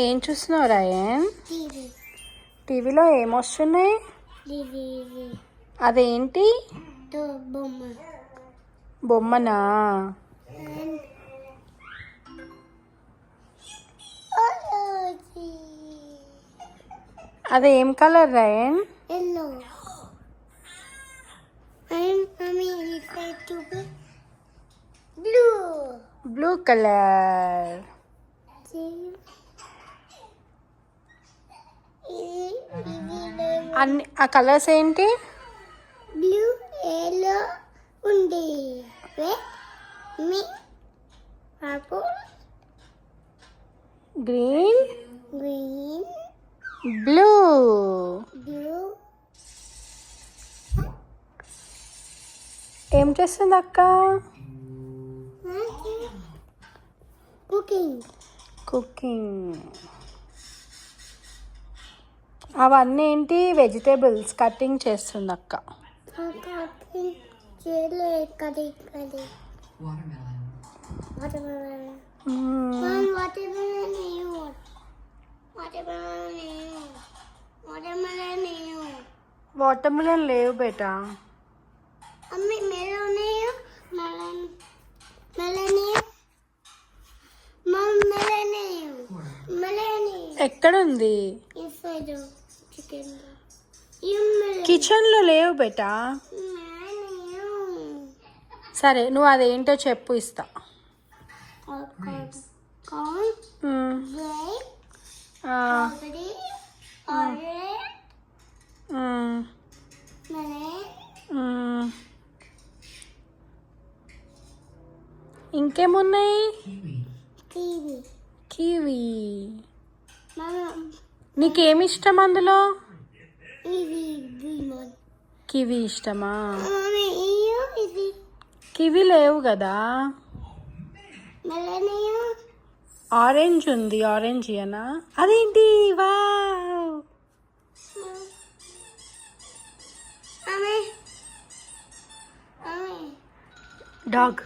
ఏం చూస్తున్నావు రాయన్? టీవీ టీవీలో ఏమొస్తున్నాయి? ఇది ఇది అదేంటి? తో బొమ్మ బొమ్మనా? అదేం కలర్ రాయన్? ఎల్లో అండ్ మమ్మీ ఇట్లా చూపి బ్లూ బ్లూ కలర్. అన్ని ఆ కలర్స్ ఏంటి? బ్లూ ఎల్లో ఉంది మీ purple green green blue. Blue ఏం చేస్తుంది అక్క? Cooking cooking. అవన్నీ ఏంటి? వెజిటేబుల్స్ కటింగ్ చేస్తుంది అక్క. కుకింగ్ చేయలే కది కది వాటర్మెలన్ వాటర్ మిలన్ లేవు బేటా. అమ్మి మెలోన్ మెలన్ మెలన్ ఎక్కడుంది? చికెన్ కిచెన్లో లేవు బేటా. సరే నువ్వు అదేంటో చెప్పు, ఇస్తా. ఇంకేమున్నాయి? కివి. నీకేమి ఇష్టం అందులో? కివి ఇష్టమా? కివి లేవు కదా. ఆరెంజ్ ఉంది, ఆరెంజ్ ఇయనా? అదేంటి? Wow, dog.